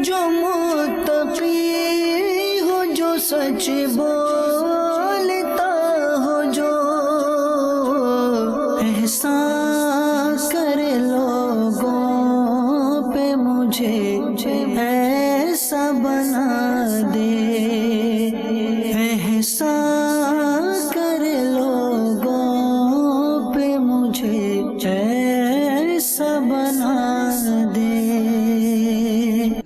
جو متقی ہو، جو سچ بولتا ہو، جو احسان کرے لوگوں پہ، مجھے ایسا بنا دے، احسان کرے لوگوں پہ، مجھے ایسا بنا دے۔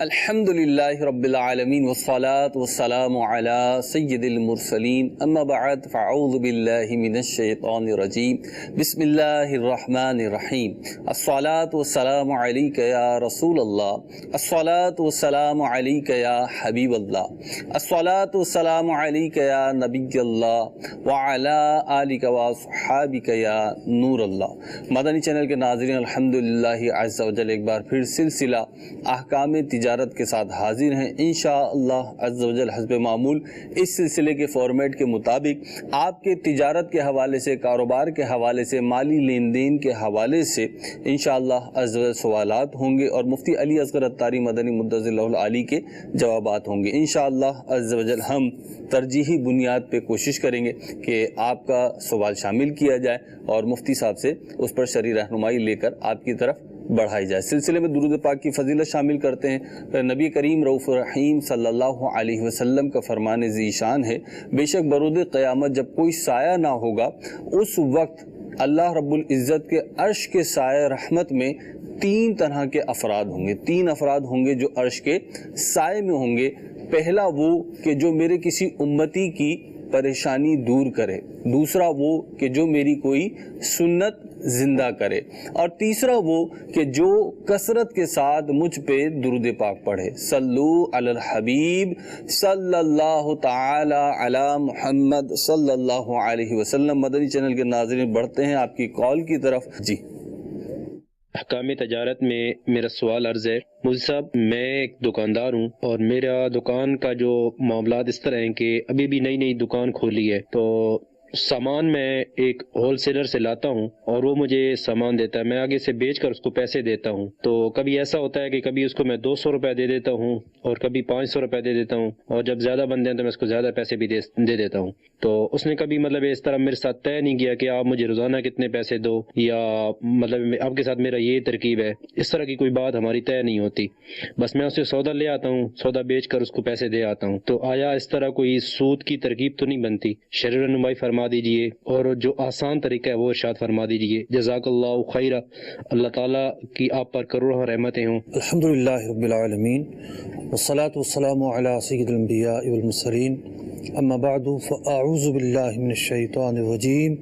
الحمدللہ رب العالمین والصلاة والسلام علی سید المرسلین، اما بعد فاعوذ باللہ من الشیطان الرجیم، بسم اللہ الرحمن الرحیم۔ الصلاة والسلام علیک یا رسول اللہ، الصلاة والسلام علیک یا حبیب اللہ، الصلاة والسلام علیک یا نبی اللہ، وعلی آلک واصحابک یا نور اللہ۔ مدنی چینل کے ناظرین، الحمدللہ عز و جل ایک بار پھر سلسلہ احکام تجارت کے ساتھ حاضر ہیں انشاءاللہ عز و جل حسب معمول۔ اس سلسلے کے فارمیٹ کے مطابق آپ کے تجارت کے حوالے سے، کاروبار کے حوالے سے، مالی لین دین کے حوالے سے انشاءاللہ عز و جل سوالات ہوں گے اور مفتی علی اصغر عطاری مدنی مدظر اللہ العالی کے جوابات ہوں گے انشاءاللہ عز و جل۔ ہم ترجیحی بنیاد پہ کوشش کریں گے کہ آپ کا سوال شامل کیا جائے اور مفتی صاحب سے اس پر شرعی رہنمائی لے کر آپ کی طرف بڑھائی جائے۔ سلسلے میں درود پاک کی فضیلت شامل کرتے ہیں۔ نبی کریم رؤوف رحیم صلی اللہ علیہ وسلم کا فرمان ذی شان ہے، بے شک برود قیامت جب کوئی سایہ نہ ہوگا، اس وقت اللہ رب العزت کے عرش کے سایہ رحمت میں تین طرح کے افراد ہوں گے، تین افراد ہوں گے جو عرش کے سائے میں ہوں گے۔ پہلا وہ کہ جو میرے کسی امتی کی پریشانی دور کرے، دوسرا وہ کہ جو میری کوئی سنت زندہ کرے، اور تیسرا وہ کہ جو کثرت کے ساتھ مجھ پہ درود پاک پڑھے۔ صلو علی الحبیب صلی اللہ تعالی علی محمد صلی اللہ علیہ وسلم۔ مدنی چینل کے ناظرین، بڑھتے ہیں آپ کی کال کی طرف۔ جی، احکام تجارت میں میرا سوال عرض ہے۔ مجھے صاحب، میں ایک دکاندار ہوں اور میرا دکان کا جو معاملات اس طرح ہیں کہ ابھی بھی نئی دکان کھولی ہے، تو سامان میں ایک ہول سیلر سے لاتا ہوں اور وہ مجھے سامان دیتا ہے، میں آگے سے بیچ کر اس کو پیسے دیتا ہوں۔ تو کبھی ایسا ہوتا ہے کہ کبھی اس کو میں 200 روپے دے دیتا ہوں اور کبھی 500 روپے دے دیتا ہوں، اور جب زیادہ بندے ہیں تو میں اس کو زیادہ پیسے بھی دے دیتا ہوں۔ تو اس نے کبھی اس طرح میرے ساتھ طے نہیں کیا کہ آپ مجھے روزانہ کتنے پیسے دو، یا آپ کے ساتھ میرا یہ ترکیب ہے، اس طرح کی کوئی بات ہماری طے نہیں ہوتی۔ بس میں اسے سودا لے آتا ہوں، سودا بیچ کر اس کو پیسے دے آتا ہوں۔ تو آیا اس طرح کوئی سود کی ترکیب تو نہیں بنتی؟ شرعی رہنمائی فرما دیجئے، اور جو آسان طریقہ ہے وہ ارشاد فرما دیجئے۔ جزاک اللہ خیر، اللہ تعالیٰ کی آپ پر کروڑوں رحمتیں ہوں۔ الحمدللہ رب العالمین، والصلاة والسلام علی سید الانبیاء والمرسلین، اما بعد فاعوذ باللہ من الشیطان الرجیم،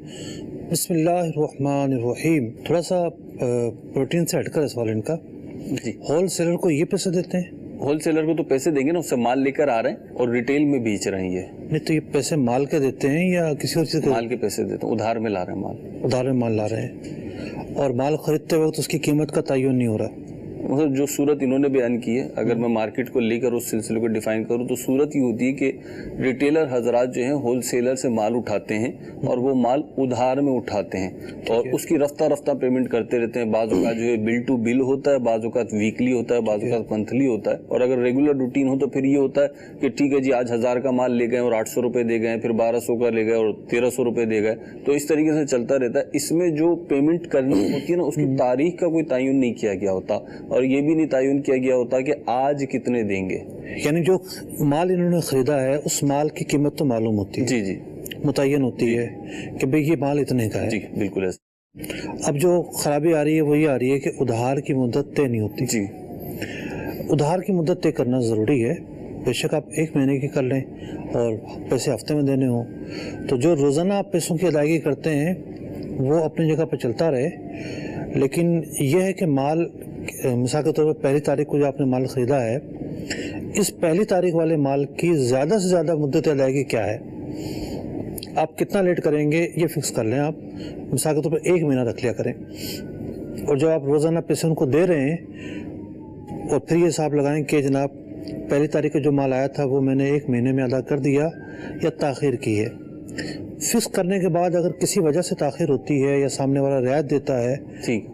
بسم اللہ الرحمن الرحیم۔ تھوڑا سا پروٹین سے ہٹ کر سوال ان کا، جی، ہول سیلر کو یہ پیسے دیتے ہیں؟ ہول سیلر کو تو پیسے دیں گے نا، اس سے مال لے کر آ رہے ہیں اور ریٹیل میں بیچ رہے ہیں۔ یہ نہیں تو یہ پیسے مال کے دیتے ہیں یا کسی اور چیز کے؟ مال کے پیسے دیتے ہیں، ادھار میں لا رہے ہیں مال، ادھار میں مال لا رہے ہیں، اور مال خریدتے وقت اس کی قیمت کا تعین نہیں ہو رہا۔ مطلب جو صورت انہوں نے بیان کی ہے، اگر میں مارکیٹ کو لے کر اس سلسلے کو ڈیفائن کروں تو صورت یہ ہوتی ہے کہ ریٹیلر حضرات جو ہیں ہول سیلر سے مال اٹھاتے ہیں اور وہ مال ادھار میں اٹھاتے ہیں اور اس کی رفتہ رفتہ پیمنٹ کرتے رہتے ہیں۔ بعض اوقات جو ہے بل ٹو بل ہوتا ہے، بعض اوقات ویکلی ہوتا ہے، بعض اوقات منتھلی ہوتا ہے، اور اگر ریگولر روٹین ہو تو پھر یہ ہوتا ہے کہ ٹھیک ہے جی آج 1000 کا مال لے گئے اور 800 روپے دے گئے، پھر 1200 کا لے گئے اور 1300 روپے دے گئے، تو اس طریقے سے چلتا رہتا ہے۔ اس میں جو پیمنٹ کرنی ہوتی ہے نا، اس کی تاریخ کا کوئی تعین نہیں کیا گیا ہوتا، اور یہ بھی نہیں تعین کیا گیا ہوتا کہ آج کتنے دیں گے۔ یعنی جو مال انہوں نے خریدا ہے اس مال کی قیمت تو معلوم ہوتی ہے، جی جی، متعین ہوتی ہے کہ بھئی یہ مال اتنے کا ہے۔ جی بالکل ایسا۔ اب جو خرابی آ رہی ہے وہ یہ آ رہی ہے کہ ادھار کی مدت طے نہیں ہوتی۔ جی، ادھار کی مدت طے کرنا ضروری ہے، بے شک آپ 1 مہینے کی کر لیں اور پیسے ہفتے میں دینے ہوں، تو جو روزانہ آپ پیسوں کی ادائیگی کرتے ہیں وہ اپنی جگہ پہ چلتا رہے، لیکن یہ ہے کہ مال مثال کے طور پر 1 تاریخ کو جو آپ نے مال خریدا ہے، اس 1 تاریخ والے مال کی زیادہ سے زیادہ مدت ادائیگی کیا ہے، آپ کتنا لیٹ کریں گے یہ فکس کر لیں۔ آپ مثال کے طور پر 1 مہینہ رکھ لیا کریں، اور جب آپ روزانہ پیسے ان کو دے رہے ہیں اور پھر یہ حساب لگائیں کہ جناب 1 تاریخ کا جو مال آیا تھا وہ میں نے 1 مہینے میں ادا کر دیا یا تاخیر کی ہے۔ فکس کرنے کے بعد اگر کسی وجہ سے تاخیر ہوتی ہے یا سامنے والا رعایت دیتا ہے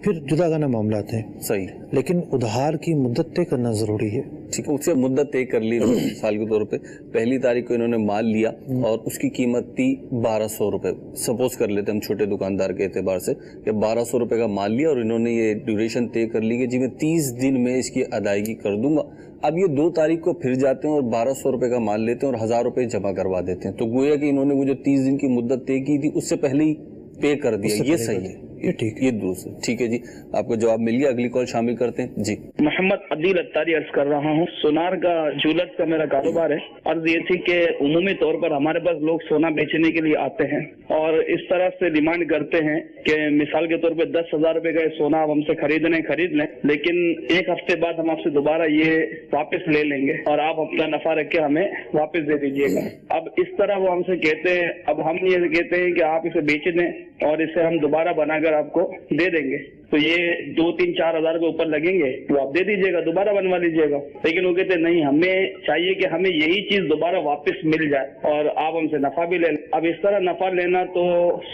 پھر جدا گانا معاملات ہیں، صحیح، لیکن ادھار کی مدت طے کرنا ضروری ہے۔ ٹھیک ہے، اس سے مدت طے کر لی سال کے طور پہ. پہلی تاریخ کو انہوں نے مال لیا اور اس کی قیمت تھی 1200 روپے. سپوز کر لیتے ہم چھوٹے دکاندار کے اعتبار سے کہ 1200 روپے کا مال لیا اور انہوں نے یہ ڈیوریشن طے کر لی کہ جی میں 30 دن میں اس کی ادائیگی کر دوں گا. اب یہ 2 تاریخ کو پھر جاتے ہیں اور 1200 روپے کا مال لیتے ہیں اور 1000 روپے جمع کروا دیتے ہیں. تو گویا کہ انہوں نے وہ جو 30 دن کی مدت طے کی تھی اس سے پہلے ہی پے کر دیا. یہ صحیح ہے، یہ ٹھیک ہے، یہ درست ہے. ٹھیک ہے جی، آپ کو جواب مل گیا. اگلی کال شامل کرتے ہیں. جی محمد عدیل اتاری عرض کر رہا ہوں. سونار کا جولت کا میرا کاروبار ہے. عرض یہ تھی کہ عمومی طور پر ہمارے پاس لوگ سونا بیچنے کے لیے آتے ہیں اور اس طرح سے ڈیمانڈ کرتے ہیں کہ مثال کے طور پہ 10,000 روپے کا سونا آپ ہم سے خرید لیں، لیکن ایک ہفتے بعد ہم آپ سے دوبارہ یہ واپس لے لیں گے اور آپ اپنا نفع رکھ کے ہمیں واپس دے دیجیے گا. اب اس طرح وہ ہم سے کہتے ہیں. اب ہم یہ کہتے ہیں کہ آپ اسے بیچ دیں اور اسے ہم دوبارہ بنا کر آپ کو دے دیں گے. تو یہ 2-3-4 ہزار کے اوپر لگیں گے تو آپ دے دیجیے گا، دوبارہ بنوا لیجیے گا. لیکن وہ کہتے ہیں نہیں، ہمیں چاہیے کہ ہمیں یہی چیز دوبارہ واپس مل جائے اور آپ ہم سے نفع بھی لے لیں. اب اس طرح نفع لینا تو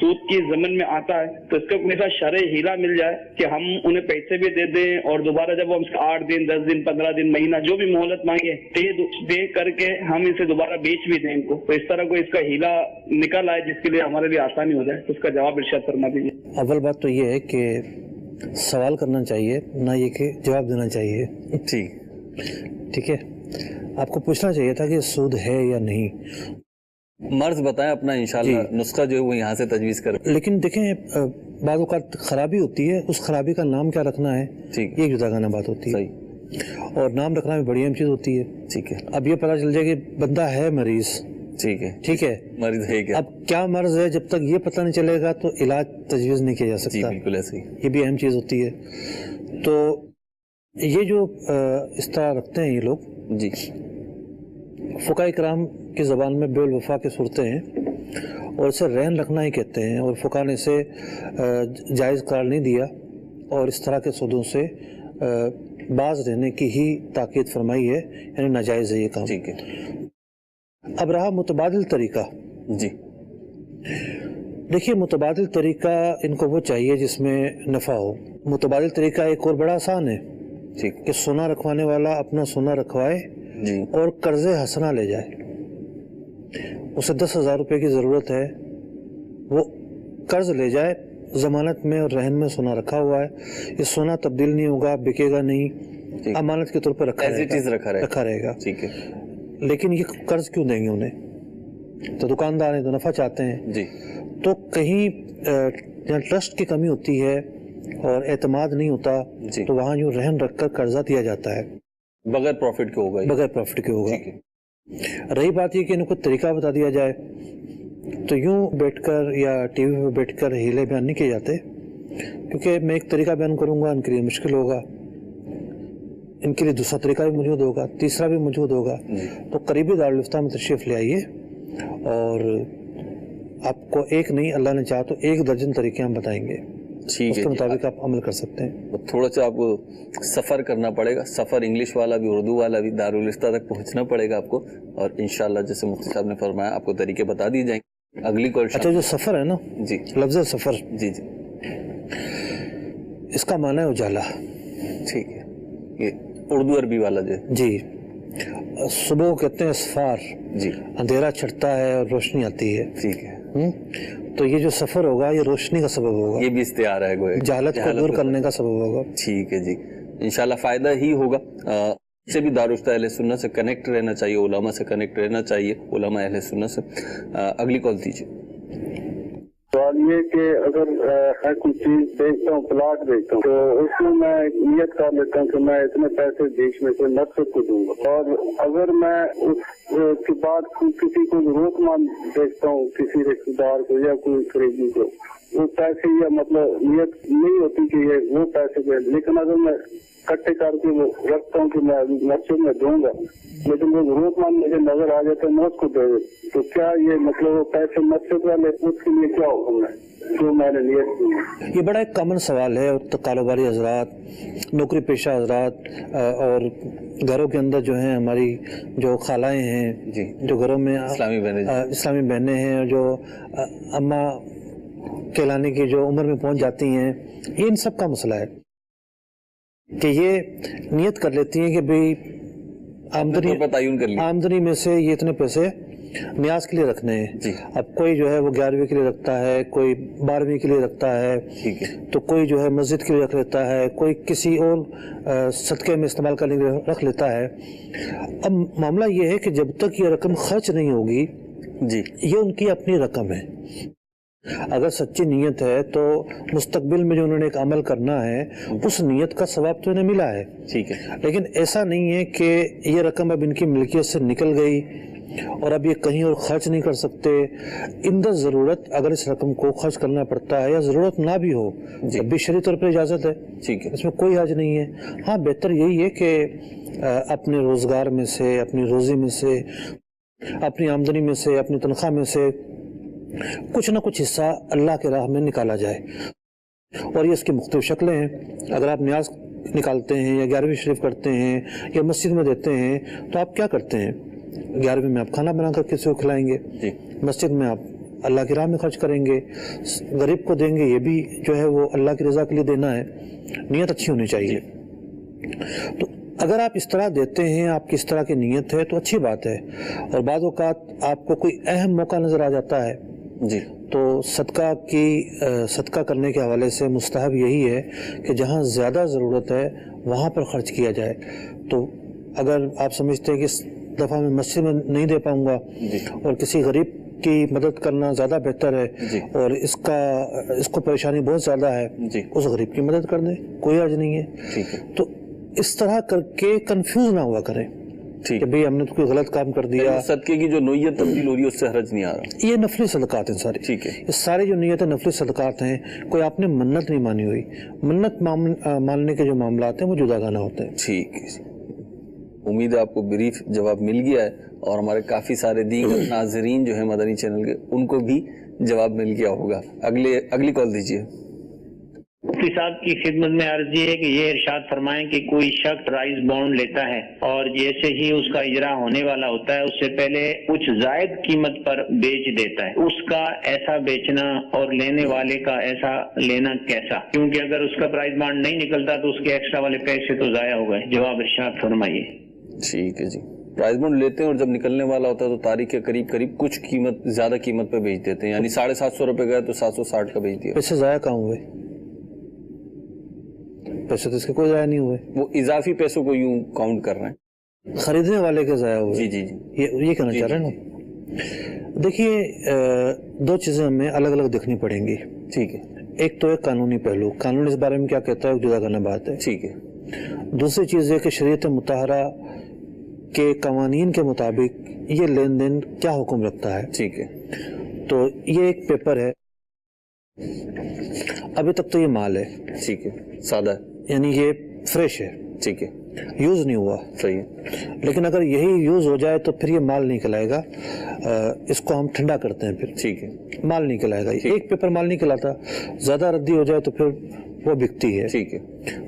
سود کی ضمن میں آتا ہے. تو اس کو اپنے ساتھ شرعی ہیلا مل جائے کہ ہم انہیں پیسے بھی دے دیں اور دوبارہ جب ہم 8 دن 10 دن 15 دن مہینہ جو بھی مہلت مانگے دے کر کے ہم اسے دوبارہ بیچ بھی دیں ان کو. تو اس طرح کوئی اس کا ہیلا نکل آئے جس کے لیے ہمارے لیے آسانی ہو جائے. اس کا جواب ارشاد فرما دیجیے. اول بات تو یہ ہے کہ سوال کرنا چاہیے، نہ یہ کہ جواب دینا چاہیے. ٹھیک ہے، آپ کو پوچھنا چاہیے تھا کہ سود ہے یا نہیں. مرض بتائیں اپنا، انشاءاللہ نسخہ جو ہے وہ یہاں سے تجویز کریں. لیکن دیکھیں بعض اوقات خرابی ہوتی ہے، اس خرابی کا نام کیا رکھنا ہے یہ جدا گانا بات ہوتی ہے. اور نام رکھنا بھی بڑی اہم چیز ہوتی ہے. ٹھیک ہے، اب یہ پتہ چل جائے کہ بندہ ہے مریض. ٹھیک ہے، مرض ہے کیا؟ اب کیا مرض ہے جب تک یہ پتہ نہیں چلے گا تو علاج تجویز نہیں کیا جا سکتا. بالکل ایسے ہی، یہ بھی اہم چیز ہوتی ہے. تو یہ جو اس طرح رکھتے ہیں یہ لوگ، جی فقہاء کرام کی زبان میں بے الوفا کی صورتیں ہیں اور اسے رہن رکھنا ہی کہتے ہیں. اور فقہاء نے اسے جائز قرار نہیں دیا اور اس طرح کے سودوں سے باز رہنے کی ہی تاکید فرمائی ہے، یعنی ناجائز ہے یہ کام. ٹھیک ہے. اب رہا متبادل طریقہ. جی دیکھیے متبادل طریقہ ان کو وہ چاہیے جس میں نفع ہو. متبادل طریقہ ایک اور بڑا آسان ہے کہ سونا رکھوانے والا اپنا سونا رکھوائے اور قرض حسنہ لے جائے. اسے 10,000 روپے کی ضرورت ہے، وہ قرض لے جائے، ضمانت میں اور رہن میں سونا رکھا ہوا ہے. یہ سونا تبدیل نہیں ہوگا، بکے گا نہیں، امانت کے طور پر رکھا رہے گا. ٹھیک ہے. لیکن یہ قرض کیوں دیں گے انہیں؟ تو دکاندار ہیں تو نفع چاہتے ہیں. جی تو کہیں ٹرسٹ کی کمی ہوتی ہے اور اعتماد نہیں ہوتا تو وہاں یوں رہن رکھ کر قرضہ دیا جاتا ہے بغیر پروفٹ کے ہوگا. رہی بات یہ کہ ان کو طریقہ بتا دیا جائے تو یوں بیٹھ کر یا ٹی وی پہ بیٹھ کر ہیلے بیان نہیں کیے جاتے، کیونکہ میں ایک طریقہ بیان کروں گا ان کے لیے مشکل ہوگا، ان کے لیے دوسرا طریقہ بھی موجود ہوگا، تیسرا بھی موجود ہوگا. تو قریبی دارالفتہ میں تشریف لے آئیے اور آپ کو ایک نہیں، اللہ نے چاہا تو 1 درجن طریقے ہم بتائیں گے. اس کے مطابق آپ عمل کر سکتے ہیں. تھوڑا سا آپ کو سفر کرنا پڑے گا، سفر انگلش والا بھی اردو والا بھی، دارالفتہ تک پہنچنا پڑے گا آپ کو، اور انشاءاللہ جیسے مفتی صاحب نے فرمایا آپ کو طریقے بتا دی جائیں گے. اگلی کال. اچھا، جو سفر ہے نا، جی لفظ سفر، جی اس کا معنی ہے اجالا. ٹھیک ہے، یہ اردو عربی والا جو جی. صبح کو کہتے ہیں اسفار، جی اندھیرا چھٹتا ہے اور روشنی آتی ہے. ٹھیک ہے. تو یہ جو سفر ہوگا یہ روشنی کا سبب ہوگا، یہ بھی استعار ہے گویا جہالت کو دور کرنے کا سبب ہوگا. ٹھیک ہے جی، انشاءاللہ فائدہ ہی ہوگا. سے بھی دارالفتہ اہل سنت سے کنیکٹ رہنا چاہیے، علماء سے کنیکٹ رہنا چاہیے، علماء اہل سنت سے. اگلی کال دیجیے. سوال یہ کہ اگر میں کوئی چیز بیچتا ہوں، پلاٹ بیچتا ہوں، تو اس میں میں نیت کر لیتا ہوں کہ میں اتنے پیسے بیچ میں سے مسجد کو دوں گا، اور اگر میں اس کے بعد کسی کو ضرورت مند بیچتا ہوں، کسی رشتے دار کو یا کوئی خریدی کو، وہ پیسے یا مطلب نیت نہیں ہوتی کہ یہ وہ پیسے دیں، لیکن اگر میں اکٹھے کر کے وہ رکھتا ہوں کہ میں مسجد میں دوں گا، لیکن وہ ضرورت مند مجھے نظر آ جاتا ہے میں اس کو دے دوں، تو کیا یہ مطلب وہ پیسے مسجد والے اس کے لیے کیا حکم ہے جو میں نے نیت کی؟ یہ بڑا ایک کامن سوال ہے. اور کاروباری حضرات، نوکری پیشہ حضرات، اور گھروں کے اندر جو ہیں ہماری جو خالائیں ہیں، جو گھروں میں اسلامی بہنیں ہیں، اور جو اماں کہلانے کی جو عمر میں پہنچ جاتی ہیں، یہ ان سب کا مسئلہ ہے کہ یہ نیت کر لیتی ہیں کہ بھئی تعین کر لیا, آمدنی میں سے یہ اتنے پیسے نیاز کے لیے رکھنے ہیں. جی. اب کوئی جو ہے وہ 11ویں کے لیے رکھتا ہے, کوئی 12ویں کے لیے رکھتا ہے, ٹھیک ہے, تو کوئی جو ہے مسجد کے لیے رکھ لیتا ہے, کوئی کسی اور صدقے میں استعمال کرنے کے لیے رکھ لیتا ہے. اب معاملہ یہ ہے کہ جب تک یہ رقم خرچ نہیں ہوگی, جی, یہ ان کی اپنی رقم ہے. اگر سچی نیت ہے تو مستقبل میں جو انہوں نے ایک عمل کرنا ہے اس نیت کا ثواب تو انہیں ملا ہے. ٹھیک ہے, لیکن ایسا نہیں ہے کہ یہ رقم اب ان کی ملکیت سے نکل گئی اور اب یہ کہیں اور خرچ نہیں کر سکتے. اندر ضرورت اگر اس رقم کو خرچ کرنا پڑتا ہے یا ضرورت نہ بھی ہو, جب بھی شرعی طور پر اجازت ہے, ٹھیک ہے, اس میں کوئی حرج نہیں ہے. ہاں بہتر یہی ہے کہ اپنے روزگار میں سے, اپنی روزی میں سے, اپنی آمدنی میں سے, اپنی تنخواہ میں سے کچھ نہ کچھ حصہ اللہ کے راہ میں نکالا جائے. اور یہ اس کی مختلف شکلیں ہیں. اگر آپ نیاز نکالتے ہیں یا 11ویں شریف کرتے ہیں یا مسجد میں دیتے ہیں تو آپ کیا کرتے ہیں؟ 11ویں میں آپ کھانا بنا کر کسی کو کھلائیں گے, مسجد میں آپ اللہ کی راہ میں خرچ کریں گے, غریب کو دیں گے, یہ بھی جو ہے وہ اللہ کی رضا کے لیے دینا ہے. نیت اچھی ہونی چاہیے. تو اگر آپ اس طرح دیتے ہیں, آپ کی اس طرح کی نیت ہے تو اچھی بات ہے. اور بعض اوقات آپ کو کوئی اہم موقع نظر آ جاتا ہے, جی, تو صدقہ کرنے کے حوالے سے مستحب یہی ہے کہ جہاں زیادہ ضرورت ہے وہاں پر خرچ کیا جائے. تو اگر آپ سمجھتے ہیں کہ اس دفعہ میں مسجد میں نہیں دے پاؤں گا اور کسی غریب کی مدد کرنا زیادہ بہتر ہے اور اس کو پریشانی بہت زیادہ ہے, اس غریب کی مدد کر دیں, کوئی حرج نہیں ہے. تو اس طرح کر کے کنفیوز نہ ہوا کریں کہ بھئی ہم نے تو کوئی غلط کام کر دیا. صدقے کی جو نوعیت تبدیل ہو رہی ہے اس سے حرج نہیں آ رہا. یہ نفلی صدقات ہیں سارے. ٹھیک ہے, یہ سارے جو نیت نفلی صدقات ہیں. کوئی آپ نے منت نہیں مانی ہوئی. منت ماننے کے جو معاملات ہیں وہ جدا گانا ہوتے ہیں. ٹھیک ہے, امید ہے آپ کو بریف جواب مل گیا ہے اور ہمارے کافی سارے دیگر ناظرین جو ہیں مدنی چینل کے ان کو بھی جواب مل گیا ہوگا. اگلی کال دیجیے. مفتی صاحب کی خدمت میں عرض یہ ہے کہ یہ ارشاد فرمائیں کہ کوئی شخص پرائز بانڈ لیتا ہے اور جیسے ہی اس کا اجرا ہونے والا ہوتا ہے اس سے پہلے کچھ زائد قیمت پر بیچ دیتا ہے. اس کا ایسا بیچنا اور لینے والے کا ایسا لینا کیسا؟ کیونکہ اگر اس کا پرائز بانڈ نہیں نکلتا تو اس کے ایکسٹرا والے پیسے تو ضائع ہو گئے. جواب ارشاد فرمائیے. ٹھیک ہے جی. پرائز بانڈ لیتے ہیں اور جب نکلنے والا ہوتا ہے تو تاریخ کے قریب کچھ زیادہ قیمت پہ بیچ دیتے ہیں, یعنی 750 روپے گئے تو 760 کا بیچ دیا. پیسے ضائع کہاں ہوئے؟ پیسے تو اس کے کوئی ضائع نہیں ہوئے. وہ اضافی پیسوں کو یوں کاؤنٹ کر رہے ہیں, خریدنے والے کے ضائع ہوئے. جی جی جی, یہ کہنا چاہ رہے ہیں نا. دیکھیے, دو چیزیں ہمیں الگ الگ دیکھنی پڑیں گی. ٹھیک ہے. ایک تو ہے قانونی پہلو, قانون اس بارے میں کیا کہتا ہے جدا کرنا بات ہے. ٹھیک ہے. دوسری چیز ہے کہ شریعت مطہرہ کے قوانین کے مطابق یہ لین دین کیا حکم رکھتا ہے. ٹھیک ہے. تو یہ ایک پیپر ہے, ابھی تک تو یہ مال ہے. ٹھیک ہے, سادہ ہے, یعنی یہ فریش ہے. ٹھیک ہے, یوز نہیں ہوا. صحیح ہے. لیکن اگر یہی یوز ہو جائے تو پھر یہ مال نہیں کہلائے گا. اس کو ہم ٹھنڈا کرتے ہیں, پھر ٹھیک ہے, مال نہیں کہلائے گا. ایک پیپر مال نہیں کہلاتا, زیادہ ردی ہو جائے تو پھر وہ بکتی ہے. ٹھیک ہے.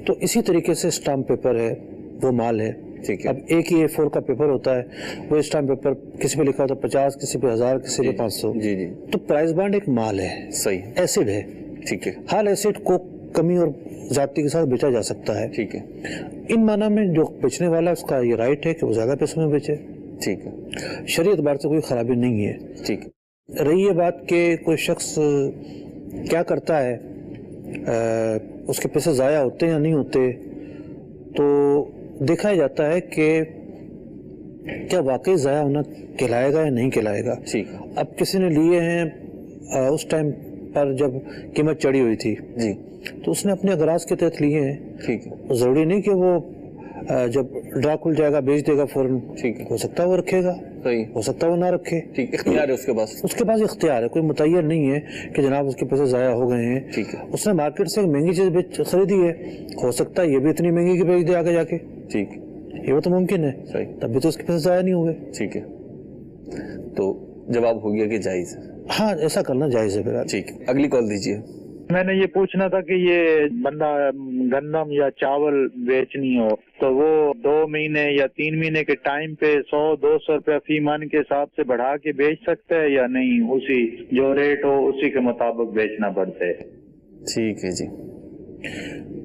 تو اسی طریقے سے اسٹامپ پیپر ہے, وہ مال ہے. ٹھیک ہے. اب ایک ہی A4 کا پیپر ہوتا ہے, وہ اسٹامپ پیپر کسی پہ لکھا ہوتا ہے 50, کسی پہ 1000, کسی پہ 500. جی جی, تو پرائز بانڈ ایک مال ہے. صحیح, ایسڈ ہے. ٹھیک ہے. حال ایسڈ کو کمی اور زیادتی کے ساتھ بیچا جا سکتا ہے. ٹھیک ہے. ان معنی میں جو بیچنے والا اس کا یہ رائٹ ہے کہ وہ زیادہ پیسوں میں بیچے. ٹھیک ہے. شرعی اعتبار سے کوئی خرابی نہیں ہے. ٹھیک ہے. رہی یہ بات کہ کوئی شخص کیا کرتا ہے, اس کے پیسے ضائع ہوتے ہیں یا نہیں ہوتے, تو دیکھا جاتا ہے کہ کیا واقعی ضائع ہونا کہلائے گا یا نہیں کہلائے گا. ٹھیک. اب کسی نے لیے ہیں اس ٹائم پر جب قیمت چڑھی ہوئی تھی, جی, تو اس نے اپنے اغراض کے تحت لیے ہیں. ٹھیک ہے. ضروری نہیں کہ وہ جب ڈرا کھل جائے گا بیچ دے گا فوراً. ٹھیک ہے. ہو سکتا ہے وہ رکھے گا, صحیح, ہو سکتا ہے وہ نہ رکھے. ٹھیک, اختیار ہے اس کے پاس. اس کے پاس اختیار ہے, کوئی متعین نہیں ہے کہ جناب اس کے پیسے ضائع ہو گئے ہیں. ٹھیک ہے. اس نے مارکیٹ سے ایک مہنگی چیز خریدی ہے, ہو سکتا ہے یہ بھی اتنی مہنگی کی بیچ دے آگے جا کے. ٹھیک, یہ وہ تو ممکن ہے. صحیح, تب بھی تو اس کے پیسے ضائع نہیں ہوئے. ٹھیک ہے. تو جواب ہو گیا کہ جائز ہے. ہاں, ایسا کرنا جائز ہے. ٹھیک, اگلی کال دیجیے. میں نے یہ پوچھنا تھا کہ یہ بندہ گندم یا چاول بیچنی ہو تو وہ 2 مہینے یا 3 مہینے کے ٹائم پہ 100-200 روپے فی من کے حساب سے بڑھا کے بیچ سکتا ہے یا نہیں, اسی جو ریٹ ہو اسی کے مطابق بیچنا پڑتا ہے. ٹھیک ہے جی.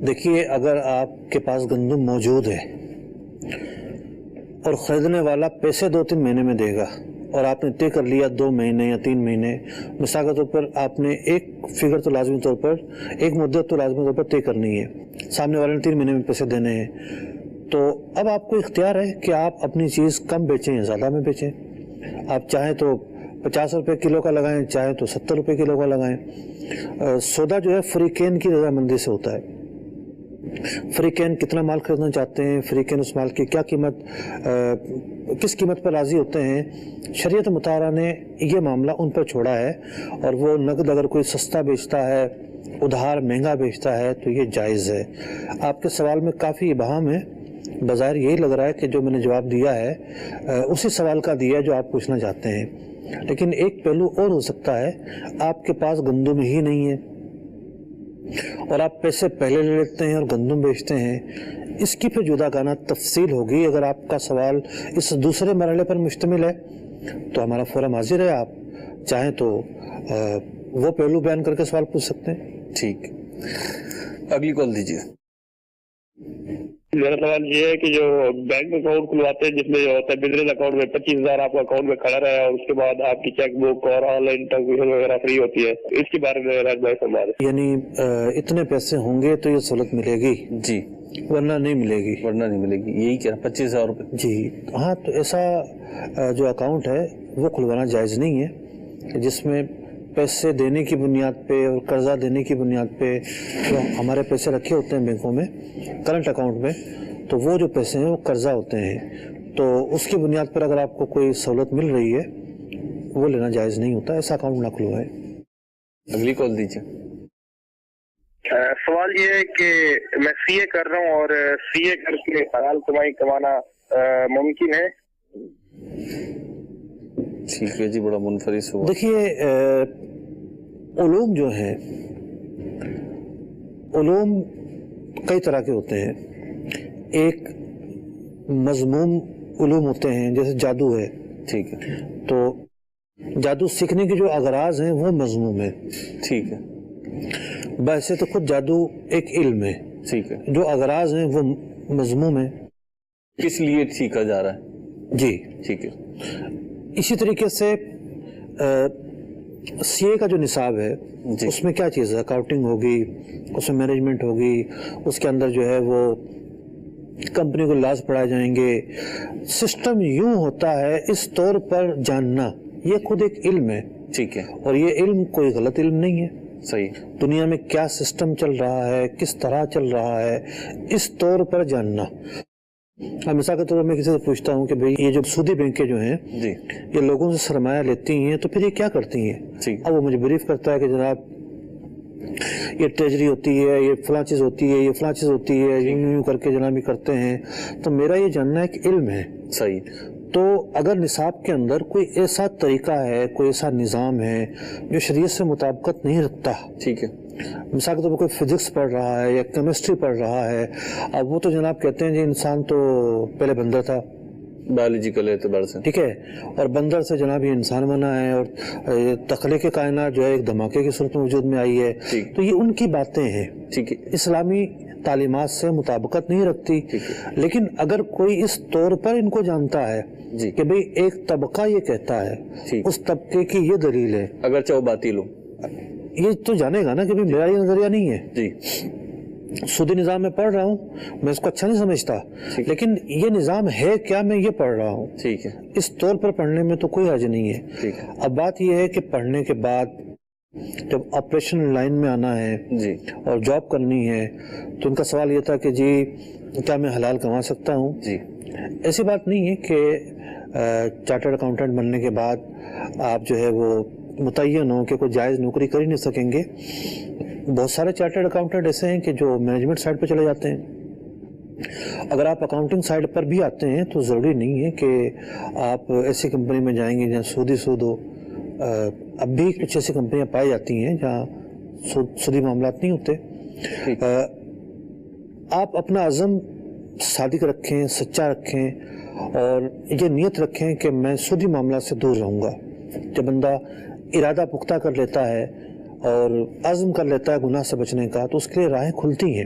دیکھیے, اگر آپ کے پاس گندم موجود ہے اور خریدنے والا پیسے 2-3 مہینے میں دے گا اور آپ نے طے کر لیا 2 مہینے یا 3 مہینے، مثال کے طور پر آپ نے ایک فگر تو لازمی طور پر، ایک مدت تو لازمی طور پر طے کرنی ہے، سامنے والے نے 3 مہینے میں پیسے دینے ہیں، تو اب آپ کو اختیار ہے کہ آپ اپنی چیز کم بیچیں یا زیادہ میں بیچیں. آپ چاہیں تو 50 روپے کلو کا لگائیں، چاہیں تو 70 روپے کلو کا لگائیں. سودا جو ہے فریقین کی رضامندی سے ہوتا ہے. فریقین کتنا مال خریدنا چاہتے ہیں، فریقین اس مال کی کیا قیمت، کس قیمت پر راضی ہوتے ہیں، شریعت مطالعہ نے یہ معاملہ ان پر چھوڑا ہے. اور وہ نقد اگر کوئی سستا بیچتا ہے، ادھار مہنگا بیچتا ہے تو یہ جائز ہے. آپ کے سوال میں کافی ابہام ہے، بظاہر یہی لگ رہا ہے کہ جو میں نے جواب دیا ہے اسی سوال کا دیا ہے جو آپ پوچھنا چاہتے ہیں، لیکن ایک پہلو اور ہو سکتا ہے، آپ کے پاس گندم ہی نہیں ہے اور آپ پیسے پہلے لے لیتے ہیں اور گندم بیچتے ہیں. اس کی پھر جدا گانا تفصیل ہوگی. اگر آپ کا سوال اس دوسرے مرحلے پر مشتمل ہے تو ہمارا فورم حاضر ہے، آپ چاہیں تو وہ پہلو بیان کر کے سوال پوچھ سکتے ہیں. ٹھیک، اگلی کال دیجیے. میرا سوال یہ ہے کہ جو بینک اکاؤنٹ کھلواتے ہیں جس میں جو ہوتا ہے بزنس اکاؤنٹ میں 25,000 آپ کا اکاؤنٹ میں کھڑا رہے اور اس کے بعد آپ کی چیک بک اور آن لائن ٹرانزیکشن وغیرہ فری ہوتی ہے، اس کے بارے میں رہنمائی فرما دیں. یعنی اتنے پیسے ہوں گے تو یہ سہولت ملے گی جی، ورنہ نہیں ملے گی. ورنہ نہیں ملے گی، یہی کہہ رہا 25,000 روپے. جی ہاں، تو ایسا جو اکاؤنٹ ہے وہ کھلوانا جائز نہیں ہے جس میں پیسے دینے کی بنیاد پہ اور قرضہ دینے کی بنیاد پہ جو ہمارے پیسے رکھے ہوتے ہیں بینکوں میں کرنٹ اکاؤنٹ میں، تو وہ جو پیسے ہیں وہ قرضہ ہوتے ہیں. تو اس کی بنیاد پر اگر آپ کو کوئی سہولت مل رہی ہے وہ لینا جائز نہیں ہوتا، ایسا اکاؤنٹ نہ کھلوائے. اگلی کال دیجیے. سوال یہ ہے کہ میں سی اے کر رہا ہوں اور سی اے کر کے حلال کمائی کمانا ممکن ہے؟ ٹھیک ہے جی، بڑا منفرد ہوا. دیکھیے، علوم جو ہیں، علوم کئی طرح کے ہوتے ہیں. ایک مضموم علوم ہوتے ہیں، جیسے جادو ہے. ٹھیک ہے، تو جادو سیکھنے کے جو اغراض ہیں وہ مضموم ہے. ٹھیک ہے، ویسے تو خود جادو ایک علم ہے. ٹھیک ہے، جو اغراض ہیں وہ مضموم ہے. کس لیے سیکھا جا رہا ہے؟ جی ٹھیک ہے. اسی طریقے سے سی اے کا جو نصاب ہے جی. اس میں کیا چیز ہے، اکاؤنٹنگ ہوگی، اس میں مینجمنٹ ہوگی، اس کے اندر جو ہے وہ کمپنی کو لاز پڑھائے جائیں گے. سسٹم یوں ہوتا ہے، اس طور پر جاننا یہ خود ایک علم ہے. ٹھیک ہے، اور یہ علم کوئی غلط علم نہیں ہے. صحیح. دنیا میں کیا سسٹم چل رہا ہے، کس طرح چل رہا ہے، اس طور پر جاننا. اب مثال کے طور پر میں کسی سے پوچھتا ہوں کہ بھئی یہ جو سودی بینکیں جو ہیں جی، یہ لوگوں سے سرمایہ لیتی ہیں تو پھر یہ کیا کرتی ہیں؟ ٹھیک. اب وہ مجھے بریف کرتا ہے کہ جناب یہ ٹریجری ہوتی ہے، یہ فلاں چیز ہوتی ہے، یہ فلاں چیز ہوتی ہے، یوں کر کے جناب یہ کرتے ہیں. تو میرا یہ جاننا ایک علم ہے. صحیح. تو اگر نصاب کے اندر کوئی ایسا طریقہ ہے، کوئی ایسا نظام ہے جو شریعت سے مطابقت نہیں رکھتا، ٹھیک ہے، مثال کے طور پر کوئی فزکس پڑھ رہا ہے یا کیمسٹری پڑھ رہا ہے، اب وہ تو جناب کہتے ہیں جی انسان تو پہلے بندر تھا، بایولوجیکل اعتبار سے، ٹھیک ہے، اور بندر سے جناب یہ انسان بنا ہے، اور تخلیق کائنات جو ہے ایک دھماکے کی صورت میں وجود میں آئی ہے. تو یہ ان کی باتیں ہیں، ٹھیک ہے، اسلامی تعلیمات سے مطابقت نہیں رکھتی. لیکن اگر کوئی اس طور پر ان کو جانتا ہے جی کہ بھئی ایک طبقہ یہ کہتا ہے، اس طبقے کی یہ دلیل ہے، اگرچہ وہ باطل ہو، یہ تو جانے گا نا کہ بھئی میرا یہ نظریہ نہیں ہے. جی، سودی نظام میں پڑھ رہا ہوں، میں اس کو اچھا نہیں سمجھتا، لیکن یہ نظام ہے کیا، میں یہ پڑھ رہا ہوں. ٹھیک ہے، اس طور پر پڑھنے میں تو کوئی حرج نہیں ہے. ٹھیک ہے. اب بات یہ ہے کہ پڑھنے کے بعد جب آپریشن لائن میں آنا ہے جی، اور جاب کرنی ہے تو ان کا سوال یہ تھا کہ جی کیا میں حلال کما سکتا ہوں؟ جی، ایسی بات نہیں ہے کہ چارٹرڈ اکاؤنٹنٹ بننے کے بعد آپ جو ہے وہ متعین ہوں کہ کوئی جائز نوکری کر ہی نہیں سکیں گے. بہت سارے چارٹرڈ اکاؤنٹنٹ ایسے ہیں کہ جو مینجمنٹ سائڈ پہ چلے جاتے ہیں. اگر آپ اکاؤنٹنگ سائڈ پر بھی آتے ہیں تو ضروری نہیں ہے کہ آپ ایسی کمپنی میں جائیں گے جہاں سود ہو. اب بھی کچھ ایسی کمپنیاں پائی جاتی ہیں جہاں سودی معاملات نہیں ہوتے. آپ اپنا عزم صادق رکھیں، سچا رکھیں اور یہ نیت رکھیں کہ میں سودی معاملات سے دور رہوں گا. جب بندہ ارادہ پختہ کر لیتا ہے اور عزم کر لیتا ہے گناہ سے بچنے کا تو اس کے لیے راہیں کھلتی ہیں.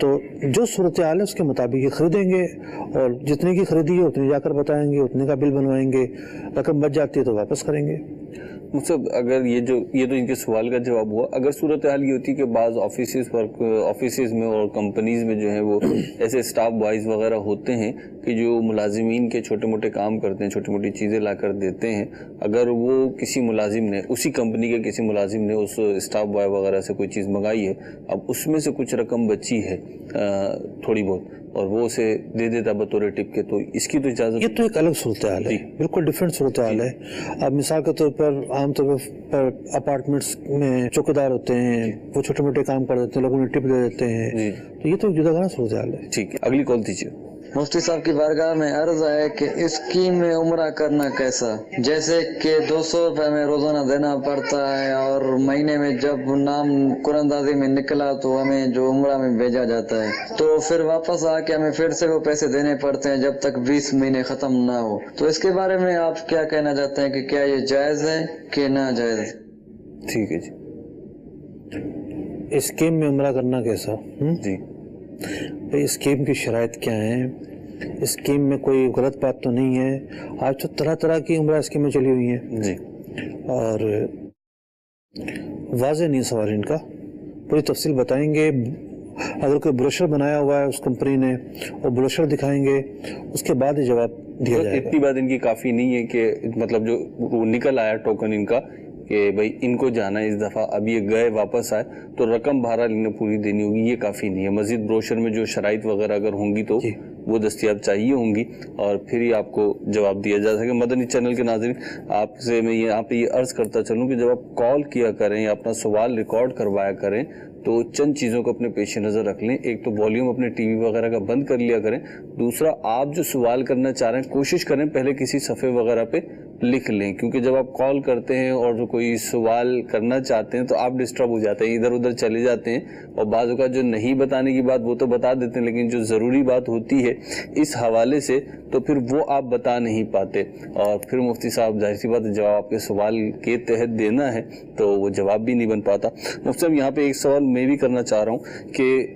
تو جو صورتحال ہے اس کے مطابق یہ خریدیں گے اور جتنے کی خریدی ہے اتنی جا کر بتائیں گے, اتنے کا بل بنوائیں گے, رقم بچ جاتی ہے تو واپس کریں گے. مطلب اگر یہ تو ان کے سوال کا جواب ہوا. اگر صورتحال یہ ہوتی کہ بعض آفیسز میں اور کمپنیز میں جو ہے وہ ایسے اسٹاف بوائز وغیرہ ہوتے ہیں کہ جو ملازمین کے چھوٹے موٹے کام کرتے ہیں, چھوٹی موٹی چیزیں لا کر دیتے ہیں, اگر وہ کسی ملازم نے, اسی کمپنی کے کسی ملازم نے اس اسٹاف بوائے وغیرہ سے کوئی چیز منگائی ہے, اب اس میں سے کچھ رقم بچی ہے تھوڑی بہت, اور وہ اسے دے دیتا بطور ٹپ کے, تو اس کی تو اجازت؟ یہ تو ایک الگ صورتحال ہے, بالکل ڈفرینٹ صورتحال ہے. اب مثال کے طور پر عام طور پر اپارٹمنٹس میں چوکیدار ہوتے ہیں, وہ چھوٹے موٹے کام کر دیتے ہیں, لوگوں نے ٹپ دے دیتے ہیں, تو یہ تو جدا گانا صورتحال ہے. ٹھیک ہے, اگلی کال دیجیے. مفتی صاحب کی بارگاہ میں عرض ہے کہ اسکیم میں عمرہ کرنا کیسا, جیسے کہ 200 روپے میں روزانہ دینا پڑتا ہے اور مہینے میں جب نام قراندازی میں نکلا تو ہمیں جو عمرہ میں بھیجا جاتا ہے, تو پھر واپس آ کے ہمیں پھر سے وہ پیسے دینے پڑتے ہیں جب تک 20 مہینے ختم نہ ہو. تو اس کے بارے میں آپ کیا کہنا چاہتے ہیں کہ کیا یہ جائز ہے کہ ناجائز؟ ٹھیک ہے جی. اسکیم میں عمرہ کرنا کیسا؟ جی اسکیم کی شرائط کیا ہیں؟ اسکیم میں کوئی غلط بات تو نہیں ہے؟ آج تو طرح طرح کی عمرہ اسکیمیں چلی ہوئی ہیں جی, اور واضح نہیں سوال ان کا, پوری تفصیل بتائیں گے. اگر کوئی بروشر بنایا ہوا ہے اس کمپنی نے, وہ بروشر دکھائیں گے, اس کے بعد ہی جواب دیا جائے گا. اتنی بات ان کی کافی نہیں ہے کہ مطلب جو نکل آیا ٹوکن ان کا کہ بھائی ان کو جانا ہے اس دفعہ, اب یہ گئے واپس آئے تو رقم بہرحال انہیں پوری دینی ہوگی, یہ کافی نہیں ہے. مزید بروشر میں جو شرائط وغیرہ اگر ہوں گی تو وہ دستیاب چاہیے ہوں گی, اور پھر ہی آپ کو جواب دیا جا سکے. مدنی چینل کے ناظرین, آپ سے میں یہاں پہ یہ عرض کرتا چلوں کہ جب آپ کال کیا کریں یا اپنا سوال ریکارڈ کروایا کریں تو چند چیزوں کو اپنے پیش نظر رکھ لیں. ایک تو والیوم اپنے ٹی وی وغیرہ کا بند کر لیا کریں. دوسرا, آپ جو سوال کرنا چاہ رہے ہیں کوشش کریں پہلے کسی صفحے وغیرہ پہ لکھ لیں, کیونکہ جب آپ کال کرتے ہیں اور جو کوئی سوال کرنا چاہتے ہیں تو آپ ڈسٹرب ہو جاتے ہیں, ادھر ادھر چلے جاتے ہیں, اور بعض اوقات جو نہیں بتانے کی بات وہ تو بتا دیتے ہیں, لیکن جو ضروری بات ہوتی ہے اس حوالے سے تو پھر وہ آپ بتا نہیں پاتے, اور پھر مفتی صاحب ظاہر سی بات ہے جواب آپ کے سوال کے تحت دینا ہے تو وہ جواب بھی نہیں بن پاتا. مفتی صاحب یہاں پہ ایک سوال میں بھی کرنا چاہ رہا ہوں کہ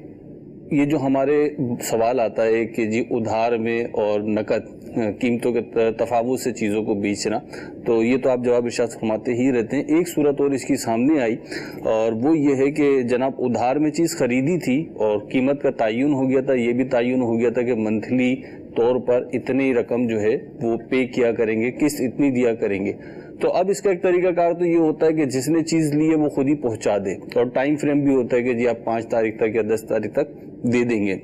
یہ جو ہمارے سوال آتا ہے کہ جی ادھار میں اور نقد قیمتوں کے تفاوت سے چیزوں کو بیچنا, تو یہ تو آپ جواب ارشاد فرماتے ہی رہتے ہیں. ایک صورت اور اس کی سامنے آئی, اور وہ یہ ہے کہ جناب ادھار میں چیز خریدی تھی اور قیمت کا تعین ہو گیا تھا, یہ بھی تعین ہو گیا تھا کہ منتھلی طور پر اتنی رقم جو ہے وہ پے کیا کریں گے, قسط اتنی دیا کریں گے. تو اب اس کا ایک طریقہ کار تو یہ ہوتا ہے کہ جس نے چیز لی ہے وہ خود ہی پہنچا دے, اور ٹائم فریم بھی ہوتا ہے کہ جی آپ 5 تاریخ تک یا 10 تاریخ تک دے دیں گے.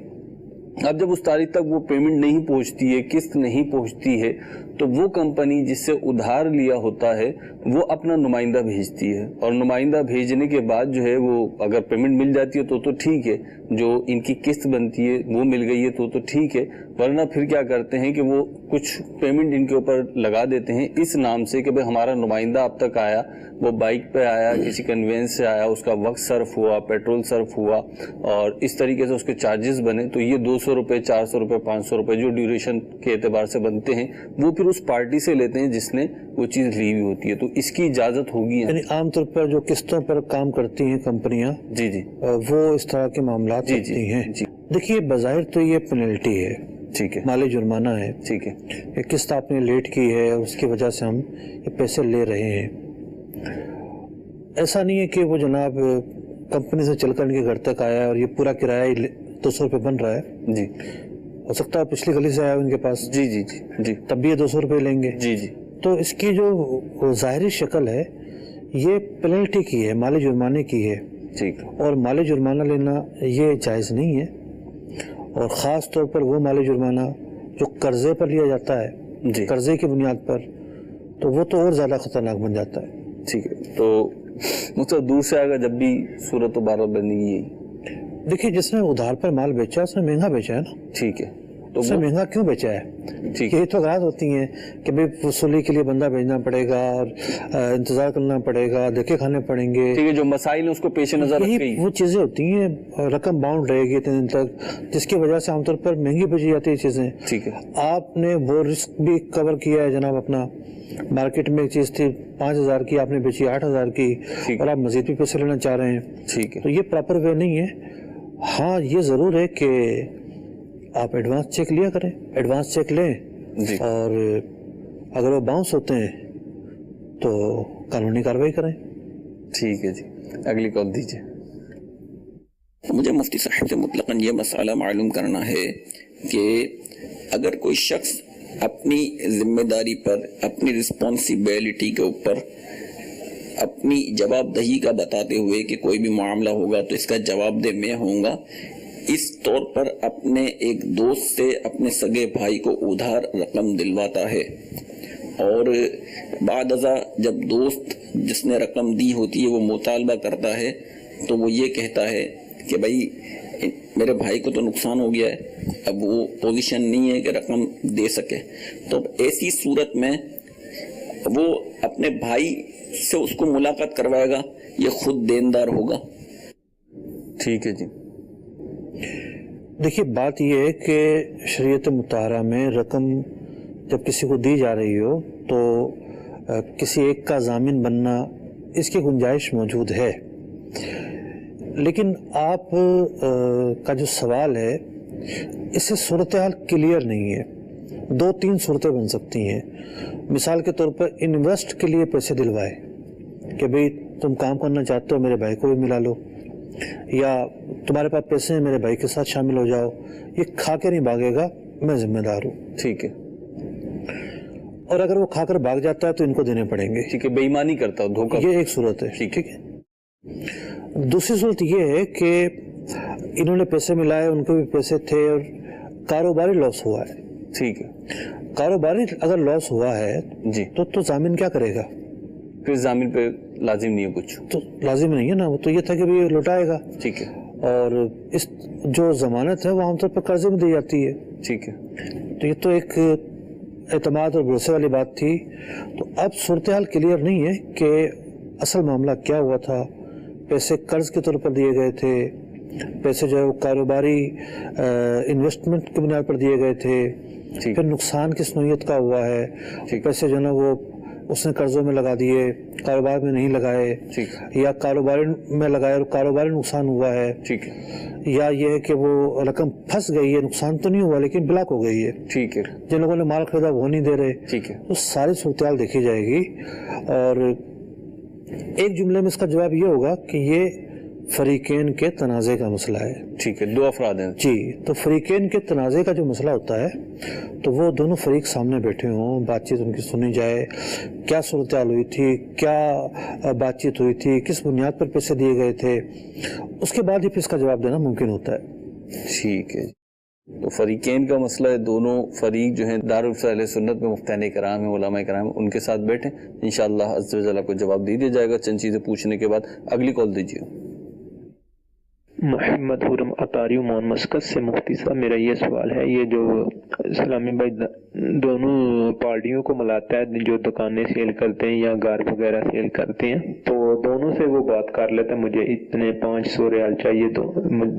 اب جب اس تاریخ تک وہ پیمنٹ نہیں پہنچتی ہے, قسط نہیں پہنچتی ہے, تو وہ کمپنی جس سے ادھار لیا ہوتا ہے وہ اپنا نمائندہ بھیجتی ہے, اور نمائندہ بھیجنے کے بعد جو ہے وہ اگر پیمنٹ مل جاتی ہے تو ٹھیک ہے, جو ان کی قسط بنتی ہے وہ مل گئی ہے تو ٹھیک ہے, ورنہ پھر کیا کرتے ہیں کہ وہ کچھ پیمنٹ ان کے اوپر لگا دیتے ہیں اس نام سے کہ بھئی ہمارا نمائندہ اب تک آیا, وہ بائک پہ آیا, کسی کنوینس سے آیا, اس کا وقت صرف ہوا, پیٹرول صرف ہوا, اور اس طریقے سے اس کے چارجز بنے, تو یہ 200 روپے 400 روپے 500 روپے جو ڈیوریشن کے اعتبار سے بنتے ہیں وہ پھر اس پارٹی سے لیتے ہیں جس نے وہ چیز لی ہوئی ہوتی ہے. تو اس کی اجازت ہوگی؟ یعنی عام طور پر جو قسطوں پر کام کرتی ہیں کمپنیاں, جی جی, وہ اس طرح کے معاملات کرتی ہیں. دیکھیے بظاہر تو یہ پینلٹی ہے, ٹھیک ہے, مالی جرمانہ ہے, ٹھیک ہے, ایک قسط آپ نے لیٹ کی ہے اور اس کی وجہ سے ہم یہ پیسے لے رہے ہیں. ایسا نہیں ہے کہ وہ جناب کمپنی سے چل کر ان کے گھر تک آیا اور یہ پورا کرایہ 200 روپے بن رہا ہے. جی, ہو سکتا ہے پچھلی گلی سے آیا ان کے پاس, جی جی جی, تب بھی یہ 200 روپے لیں گے. جی جی, تو اس کی جو ظاہری شکل ہے یہ پینلٹی کی ہے, مالی جرمانے کی ہے. ٹھیک, اور مالی جرمانہ لینا یہ جائز نہیں ہے, اور خاص طور پر وہ مالی جرمانہ جو قرضے پر لیا جاتا ہے, قرضے کی بنیاد پر, تو وہ تو اور زیادہ خطرناک بن جاتا ہے. ٹھیک ہے, تو مطلب دور سے آگا جب بھی صورت دوبارہ بننے کی. دیکھیے جس نے ادھار پر مال بیچا اس نے مہنگا بیچا ہے نا. ٹھیک ہے, تو اس نے مہنگا کیوں بیچا ہے؟ یہی تو غلط ہوتی ہیں کہ بھئی وصولی کے لیے بندہ بھیجنا پڑے گا اور انتظار کرنا پڑے گا, دھکے کھانے پڑیں گے. ٹھیک ہے, جو مسائل ہیں اس کو پیش نظر رکھیں, وہ چیزیں ہوتی ہیں, رقم باؤنڈ رہے گی اتنے دن تک, جس کی وجہ سے عام طور پر مہنگی بیچی جاتی ہے چیزیں. ٹھیک ہے, آپ نے وہ رسک بھی کور کیا ہے جناب اپنا. مارکیٹ میں ایک چیز تھی 5,000 کی, آپ نے بیچی 8,000 کی, اور آپ مزید بھی پیسے لینا چاہ رہے ہیں. ٹھیک ہے, تو یہ پراپر وے نہیں ہے. ہاں یہ ضرور ہے کہ آپ ایڈوانس چیک لیا کریں، ایڈوانس چیک لیں جی، اور اگر وہ باؤنس ہوتے ہیں تو قانونی کارروائی کریں۔ ٹھیک ہے جی، اگلی کال دیجیے۔ مجھے مفتی صاحب سے مطلقاً یہ مسئلہ معلوم کرنا ہے کہ اگر کوئی شخص اپنی ذمہ داری پر، اپنی رسپانسبلٹی کے اوپر اپنی جواب دہی کا بتاتے ہوئے کہ کوئی بھی معاملہ ہوگا تو اس کا جواب دہ میں ہوں گا، اس طور پر اپنے ایک دوست سے اپنے سگے بھائی کو ادھار رقم دلواتا ہے، اور بعد ازاں جب دوست جس نے رقم دی ہوتی ہے وہ مطالبہ کرتا ہے تو وہ یہ کہتا ہے کہ بھائی میرے بھائی کو تو نقصان ہو گیا ہے، اب وہ پوزیشن نہیں ہے کہ رقم دے سکے، تو ایسی صورت میں وہ اپنے بھائی سے اس کو ملاقات کروائے گا، یہ خود دیندار ہوگا؟ ٹھیک ہے جی۔ دیکھیے بات یہ ہے کہ شریعت مطہرہ میں رقم جب کسی کو دی جا رہی ہو تو کسی ایک کا ضامن بننا اس کی گنجائش موجود ہے، لیکن آپ کا جو سوال ہے اس سے صورتحال کلیئر نہیں ہے۔ دو تین صورتیں بن سکتی ہیں۔ مثال کے طور پر انویسٹ کے لیے پیسے دلوائے کہ بھئی تم کام کرنا چاہتے ہو میرے بھائی کو بھی ملا لو، یا تمہارے پاس پیسے ہیں میرے بھائی کے ساتھ شامل ہو جاؤ، یہ کھا کے نہیں بھاگے گا، میں ذمہ دار ہوں۔ ٹھیک ہے، اور اگر وہ کھا کر بھاگ جاتا ہے تو ان کو دینے پڑیں گے۔ ٹھیک ہے، بے ایمانی کرتا ہوں، دھوکہ، یہ ایک صورت ہے۔ ٹھیک ہے۔ دوسری صورت یہ ہے کہ انہوں نے پیسے ملائے، ان کے بھی پیسے تھے اور کاروباری لاس ہوا ہے۔ ٹھیک ہے، کاروباری اگر لاس ہوا ہے جی تو ضامن کیا کرے گا؟ پھر ضامن پہ لازم نہیں ہے کچھ، تو لازم نہیں ہے نا، وہ تو یہ تھا کہ یہ لوٹائے گا۔ ٹھیک ہے، اور اس جو ضمانت ہے وہ عام طور پر قرضے میں دی جاتی ہے۔ ٹھیک ہے، تو یہ تو ایک اعتماد اور بھروسے والی بات تھی۔ تو اب صورتحال کلیئر نہیں ہے کہ اصل معاملہ کیا ہوا تھا، پیسے قرض کے طور پر دیے گئے تھے، پیسے جو ہے وہ کاروباری انویسٹمنٹ کی بنیاد پر دیے گئے تھے، پھر نقصان کس نوعیت کا ہوا ہے، پیسے جو ہے نا وہ اس نے قرضوں میں لگا دیے، کاروبار میں نہیں لگائے، یا کاروباری میں لگائے اور کاروباری نقصان ہوا ہے، ٹھیک ہے، یا یہ ہے کہ وہ رقم پھنس گئی ہے، نقصان تو نہیں ہوا لیکن بلاک ہو گئی ہے، ٹھیک ہے، جن لوگوں نے مال خریدا وہ نہیں دے رہے، ٹھیک ہے، تو ساری صورتحال دیکھی جائے گی۔ اور ایک جملے میں اس کا جواب یہ ہوگا کہ یہ فریقین کے تنازع کا مسئلہ ہے۔ ٹھیک ہے، دو افراد ہیں جی، تو فریقین کے تنازع کا جو مسئلہ ہوتا ہے تو وہ دونوں فریق سامنے بیٹھے ہوں، بات چیت ان کی سنی جائے، کیا صورتحال ہوئی تھی، کیا بات چیت ہوئی تھی، کس بنیاد پر پیسے دیے گئے تھے، اس کے بعد ہی پھر اس کا جواب دینا ممکن ہوتا ہے۔ ٹھیک ہے، تو فریقین کا مسئلہ ہے، دونوں فریق جو ہیں دارالفتا اہل سنت میں مفتیان کرام ہیں، علماء کرام ہیں، ان کے ساتھ بیٹھیں، انشاءاللہ عز و جل کو جواب دے دیا جائے گا چند چیزیں پوچھنے کے بعد۔ اگلی کال دیجیے۔ محمد حرم اطاری عمان مسکت سے مفتی صاحب، میرا یہ سوال ہے، یہ جو اسلامی بھائی دونوں پارٹیوں کو ملاتا ہے، جو دکانیں سیل کرتے ہیں یا گار وغیرہ سیل کرتے ہیں، تو دونوں سے وہ بات کر لیتا ہے مجھے اتنے 500 ریال چاہیے، تو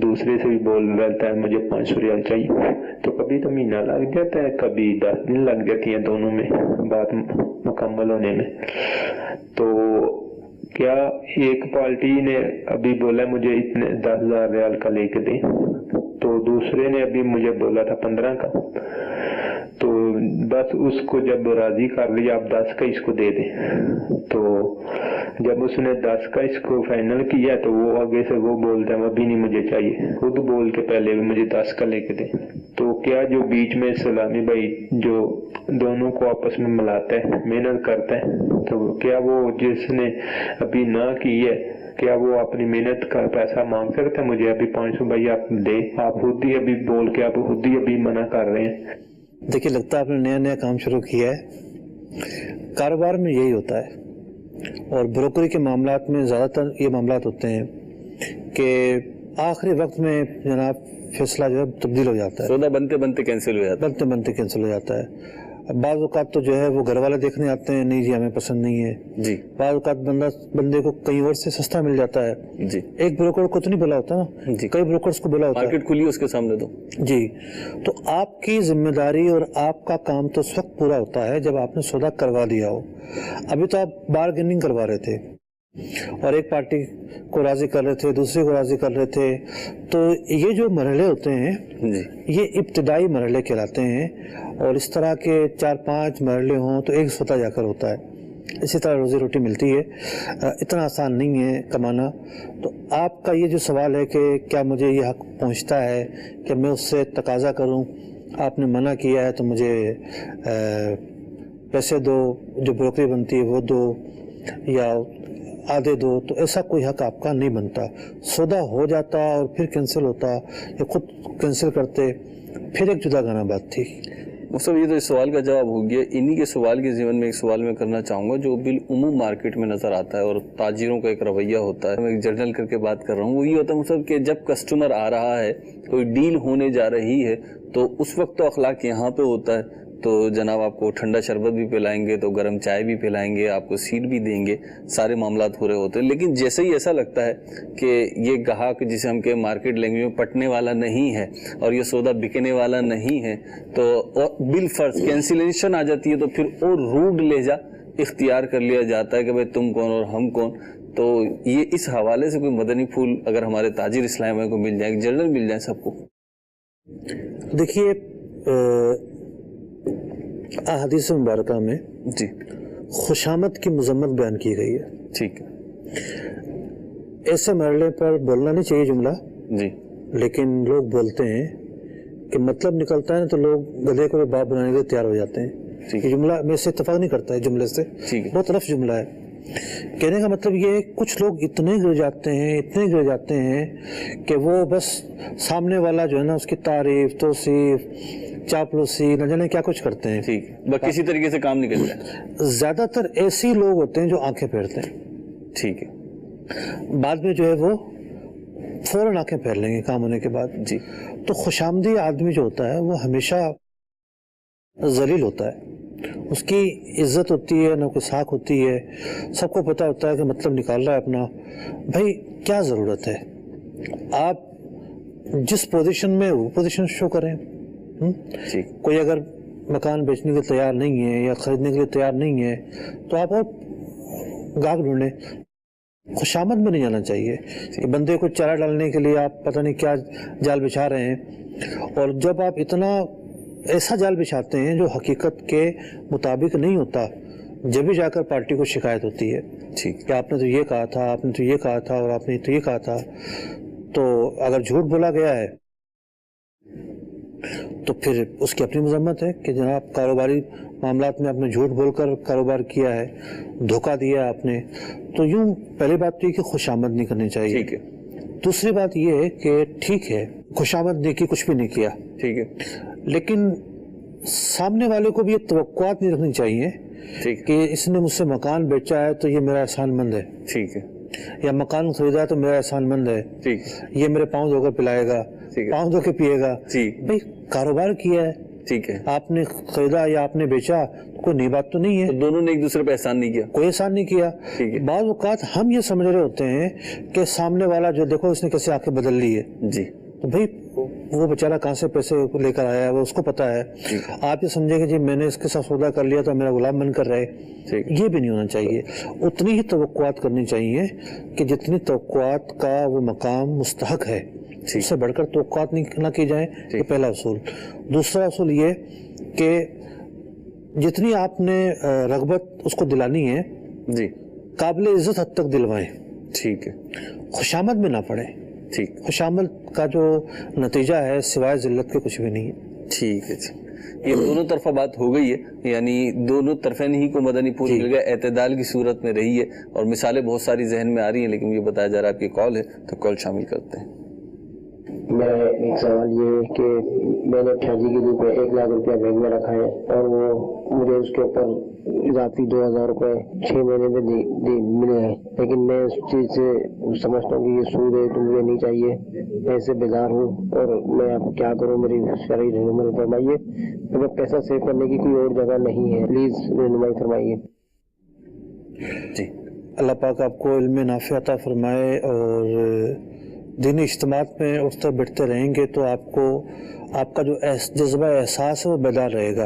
دوسرے سے بھی بول رہتا ہے مجھے 500 ریال چاہیے، تو کبھی تو مہینہ لگ جاتا ہے، کبھی 10 دن لگ جاتی ہیں دونوں میں بات مکمل ہونے میں۔ تو کیا ایک پارٹی نے ابھی بولا مجھے اتنے 10,000 ریال کا لے کے دیں، تو دوسرے نے ابھی مجھے بولا تھا 15 کا، تو بس اس کو جب راضی کر لیا آپ 10 کا اس کو دے دیں، تو جب اس نے 10 کا اس کو فائنل کیا تو وہ آگے سے وہ بولتا ہے ابھی نہیں مجھے چاہیے، خود بول کے پہلے بھی مجھے 10 کا لے کے دیں۔ تو کیا جو بیچ میں سلامی بھائی جو دونوں کو آپس میں ملاتا ہے، محنت کرتا ہے، تو کیا وہ جس نے ابھی نہ کی ہے کیا وہ اپنی محنت کا پیسہ مانگ سکتا ہے؟ مجھے ابھی 500 بھائی آپ دے، آپ خود ہی ابھی بول کے آپ خود ہی ابھی منع کر رہے ہیں۔ دیکھیے لگتا ہے آپ نے نیا نیا کام شروع کیا ہے۔ کاروبار میں یہی ہوتا ہے اور بروکری کے معاملات میں زیادہ تر یہ معاملات ہوتے ہیں کہ آخری وقت میں جناب فیصلہ جو ہے تبدیل ہو جاتا ہے، سودا بنتے بنتے کینسل ہو جاتا ہے، بنتے بنتے کینسل ہو جاتا ہے۔ بعض اوقات تو جو ہے وہ گھر والے دیکھنے آتے ہیں، نہیں جی ہمیں پسند نہیں ہے، جی، بعض اوقات بندے کو کہیں اور سے سستا مل جاتا ہے، جی، ایک بروکر کو تو نہیں بلا ہوتا نا، جی، کئی بروکرز کو بلا ہوتا ہے، مارکیٹ کھلی اس کے سامنے دو۔ جی، تو آپ کی ذمہ داری اور آپ کا کام تو اس وقت پورا ہوتا ہے جب آپ نے سودا کروا لیا ہو۔ ابھی تو آپ بارگیننگ کروا رہے تھے، اور ایک پارٹی کو راضی کر رہے تھے، دوسری کو راضی کر رہے تھے. تو یہ جو مرحلے ہوتے ہیں یہ ابتدائی مرحلے کہلاتے ہیں، اور اس طرح کے 4-5 مرحلے ہوں تو ایک سطح جا کر ہوتا ہے. اسی طرح روزی روٹی ملتی ہے، اتنا آسان نہیں ہے کمانا. تو آپ کا یہ جو سوال ہے کہ کیا مجھے یہ حق پہنچتا ہے کہ میں اس سے تقاضا کروں، آپ نے منع کیا ہے تو مجھے پیسے دو، جو بروکری بنتی ہے وہ دو یا آدھے دو، تو ایسا کوئی حق آپ کا نہیں بنتا. سودا ہو جاتا اور پھر کینسل ہوتا یا خود کینسل کرتے، پھر ایک جدا گانا بات تھی. مصطفیٰ یہ تو اس سوال کا جواب ہو گیا. انہی کے سوال کے ضمن میں ایک سوال میں کرنا چاہوں گا جو بالعموم مارکیٹ میں نظر آتا ہے اور تاجروں کا ایک رویہ ہوتا ہے. میں ایک جرنل کر کے بات کر رہا ہوں. وہ یہ ہوتا ہے مصطفیٰ کہ جب کسٹمر آ رہا ہے، کوئی ڈیل ہونے جا رہی ہے، تو اس وقت تو اخلاق یہاں پہ ہوتا ہے، تو جناب آپ کو ٹھنڈا شربت بھی پلائیں گے، تو گرم چائے بھی پلائیں گے، آپ کو سیٹ بھی دیں گے، سارے معاملات ہو رہے ہوتے ہیں. لیکن جیسے ہی ایسا لگتا ہے کہ یہ گاہک جسے ہم کہ مارکیٹ لینگویج میں پٹنے والا نہیں ہے اور یہ سودا بکنے والا نہیں ہے، تو بالفرض کینسلیشن آ جاتی ہے، تو پھر اور روڈ لہجہ اختیار کر لیا جاتا ہے کہ بھائی تم کون اور ہم کون. تو یہ اس حوالے سے کوئی مدنی پھول اگر ہمارے تاجر اسلام کو مل جائے، جنرل مل جائے سب کو. دیکھیے احادیث مبارکہ میں جی خوشامد کی مذمت بیان کی گئی ہے. ٹھیک ہے. ایسے مرحلے پر بولنا نہیں چاہیے جملہ، جی، لیکن لوگ بولتے ہیں کہ مطلب نکلتا ہے تو لوگ گدھے کو باپ بنانے کے لیے تیار ہو جاتے ہیں. یہ جملہ میں سے اتفاق نہیں کرتا ہے جملے سے، بہت رف جملہ ہے. کہنے کا مطلب یہ ہے کچھ لوگ اتنے گر جاتے ہیں کہ وہ بس سامنے والا جو ہے نا اس کی تعریف، توصیف، چاپلوسی، نہ جانے کیا کچھ کرتے ہیں. ٹھیک ہے، کسی طریقے سے کام نہیں کرتے. زیادہ تر ایسی لوگ ہوتے ہیں جو آنکھیں پھیرتے ہیں. ٹھیک ہے. بعد میں جو ہے وہ فوراً آنکھیں پھیر لیں گے کام ہونے کے بعد. جی. تو خوشامدی آدمی جو ہوتا ہے وہ ہمیشہ ذلیل ہوتا ہے. اس کی عزت ہوتی ہے، نہ کوئی ساکھ ہوتی ہے. سب کو پتہ ہوتا ہے کہ مطلب نکال رہا ہے اپنا. بھائی کیا ضرورت ہے؟ آپ جس پوزیشن میں وہ پوزیشن شو کریں. کوئی اگر مکان بیچنے کے لیے تیار نہیں ہے یا خریدنے کے لیے تیار نہیں ہے تو آپ اور گاہک ڈھونڈیں. خوشامد میں نہیں جانا چاہیے کہ بندے کو چارہ ڈالنے کے لیے آپ پتہ نہیں کیا جال بچھا رہے ہیں. اور جب آپ اتنا ایسا جال بچھاتے ہیں جو حقیقت کے مطابق نہیں ہوتا، جب بھی جا کر پارٹی کو شکایت ہوتی ہے کہ آپ نے تو یہ کہا تھا، آپ نے تو یہ کہا تھا، اور آپ نے تو یہ کہا تھا. تو اگر جھوٹ بولا گیا ہے تو پھر اس کی اپنی مذمت ہے کہ جناب کاروباری معاملات میں آپ نے جھوٹ بول کر کاروبار کیا ہے، دھوکہ دیا آپ نے. تو یوں پہلی بات تو یہ کہ خوشامد نہیں کرنی چاہیے. ٹھیک ہے. دوسری بات یہ ہے کہ ٹھیک ہے خوشامد نہیں کی، کچھ بھی نہیں کیا، ٹھیک ہے، لیکن سامنے والے کو بھی یہ توقعات نہیں رکھنی چاہیے کہ اس نے مجھ سے مکان بیچا ہے تو یہ میرا احسان مند ہے. ٹھیک ہے. یا مکان خریدا ہے تو میرا احسان مند ہے. ٹھیک. یہ میرے پاؤں دھو کر پلائے گا، پاؤں دھو کے پیے گا. بھائی کاروبار کیا ہے، ٹھیک ہے، آپ نے خریدا یا آپ نے بیچا، کوئی نئی بات تو نہیں ہے. دونوں نے ایک دوسرے پہ احسان نہیں کیا، کوئی احسان نہیں کیا. بعض اوقات ہم یہ سمجھ رہے ہوتے ہیں کہ سامنے والا جو دیکھو اس نے کیسے آنکھیں بدل لی ہے. جی. تو بھائی وہ بیچارہ کہاں سے پیسے لے کر آیا ہے وہ اس کو پتا ہے. آپ یہ سمجھیں کہ جی میں نے اس کے ساتھ سودا کر لیا تو میرا غلام بن کر رہے. یہ بھی نہیں ہونا چاہیے. اتنی ہی توقعات کرنی چاہیے کہ جتنی توقعات کا وہ مقام مستحق ہے، اس سے بڑھ کر توقعات نہ کی جائیں. یہ پہلا اصول. دوسرا اصول یہ کہ جتنی آپ نے رغبت اس کو دلانی ہے جی قابل عزت حد تک دلوائیں. ٹھیک ہے. خوشامد میں نہ پڑے. ٹھیک. خوشامد کا جو نتیجہ ہے سوائے ذلت کے کچھ بھی نہیں ہے. ٹھیک ہے جی. یہ دونوں طرفہ بات ہو گئی ہے، یعنی دونوں طرفین ہی کو مدنی پھول مل گیا، اعتدال کی صورت میں رہی ہے. اور مثالیں بہت ساری ذہن میں آ رہی ہیں، لیکن یہ بتایا جا رہا ہے آپ کی کال ہے تو کال شامل کرتے ہیں. میں ایک سوال یہ ہے کہ میں نے شادی کے لیے 1 لاکھ روپیہ بینک میں رکھا ہے اور وہ مجھے اس کے اوپر اضافی 2000 روپے 6 مہینے میں ملے ہیں، لیکن میں اس چیز سے سمجھتا ہوں کہ یہ سود ہے تو مجھے نہیں چاہیے. میں اس سے بیزار ہوں اور میں اب کیا کروں، میری شرعی رہنمائی فرمائیے. مگر پیسہ سیو کرنے کی کوئی اور جگہ نہیں ہے، پلیز رہنمائی فرمائیے. جی. اللہ پاک آپ کو علم نافع عطا فرمائے اور دینی اجتماعات میں اٹھتے بیٹھتے رہیں گے تو آپ کو آپ کا جو جذبہ احساس ہے وہ بیدار رہے گا.